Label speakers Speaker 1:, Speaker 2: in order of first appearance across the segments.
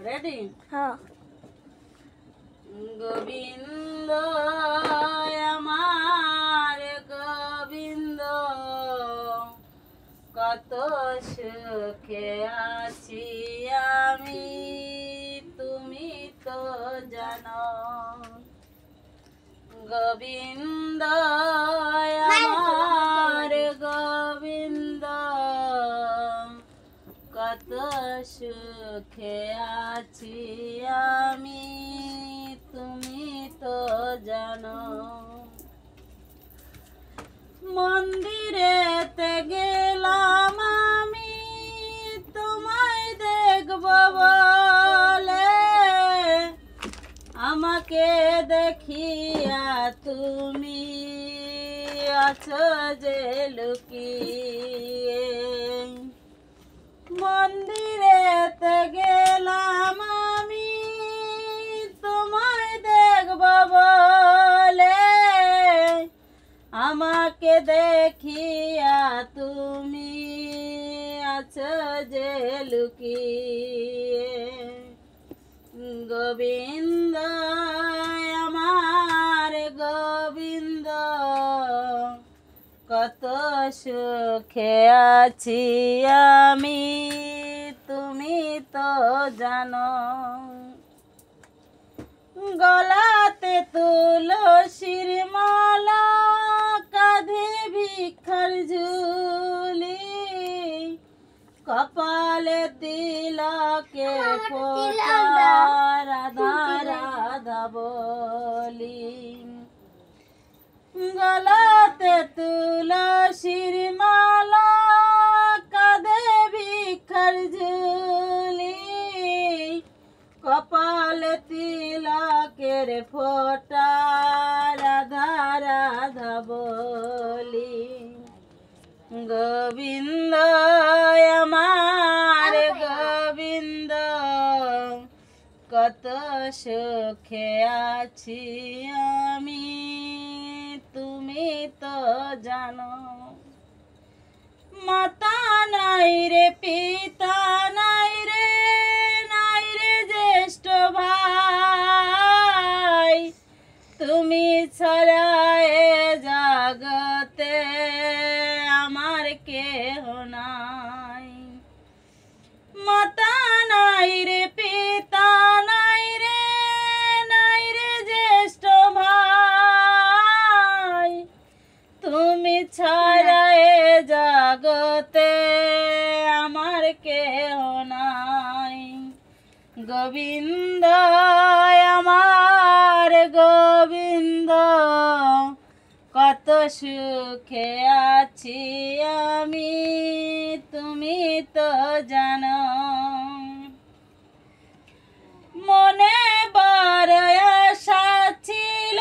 Speaker 1: Ready?
Speaker 2: হ্যাঁ।
Speaker 1: গোবিন্দ আমার গোবিন্দ, কত সুখে আছি আমি, তুমি তো জানো। গোবিন্দ আমার গোবিন্দ, কত সুখে আছি আমি, তুমি তো জানো। মন্দিরেতে গেলাম আমি তোমায় দেখব বলে, আমাকে দেখিয়া তুমি আছো যে লুকিয়ে। মন্দিরেতে গেলাম আমি তোমায় দেখব বলে, আমাকে দেখিয়া তুমি আছো যে লুকিয়ে। গোবিন্দ আমার গোবিন্দ, কত সুখে আছি আমি, তুমি তো জানো। গলাতে তুলসীর মালা, কাঁধে ভিক্ষার ঝুলি, কপালে তিলকে ফোঁটা, রাধা রাধা বলি। গলাতে তুলসীর মালা, কাঁধে ভিক্ষার ঝুলি, কপালে তিলকের ফোঁটা, রাধা রাধা বলি। গোবিন্দ আমার গোবিন্দ, কত সুখে আছি আমি, তুমি তো জানো। মাতা নাই রে, পিতা নাই রে, নাই রে জ্যেষ্ঠ ভাই, তুমি ছাড়া এ জগতে আমার কেহ নাই। মাতা নাই রে, পিতা নাই রে, নাই রে জ্যেষ্ঠ ভাই, তুমি ছাড়া এ জগতে আমার কেহ নাই। গোবিন্দ আমার গোবিন্দ, কত সুখে আছি আমি, তুমি তো জানো। মনে বড় আশা ছিল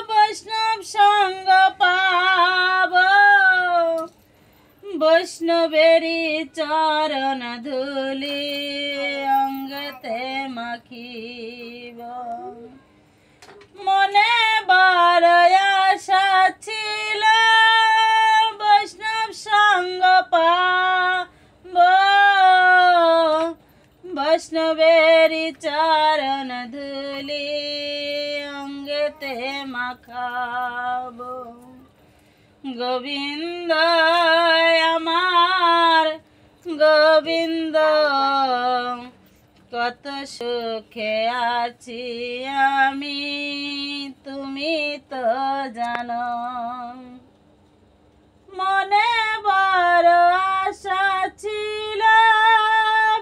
Speaker 1: বৈষ্ণব সঙ্গ পাব, বৈষ্ণবেরই চরণ ধুলি অঙ্গতে মাখিব। মনে বড় আশা ছিল বৈষ্ণব সঙ্গ পাব, বৈষ্ণবেরই চরণ ধুলি অঙ্গতে মাখাব। গোবিন্দ আমার গোবিন্দ, কত সুখে আছি আমি, তুমি তো জানো। মনে বড় আশা ছিল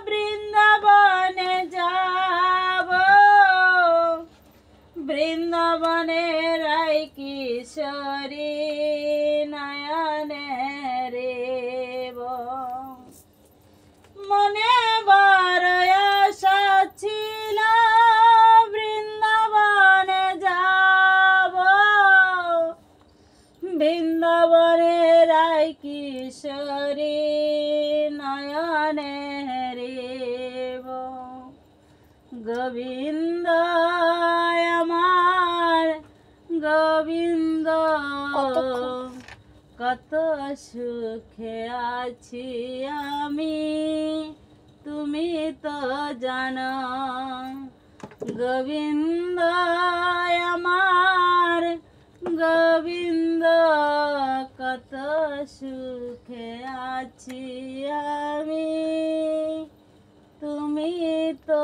Speaker 1: বৃন্দাবনে যাব, বৃন্দাবনে রাই কিশোরী নয়নে রেব। মনে বড় আশা ছিল বৃন্দাবনে যাব, বৃন্দাবনে রাই কিশোরী নয়নে রেব। গোবিন্দ আমার গোবিন্দ, কত সুখে আছি আমি, তুমি তো জানো গোবিন্দ আমার গোবিন্দ কত সুখে আছি আমি তুমি তো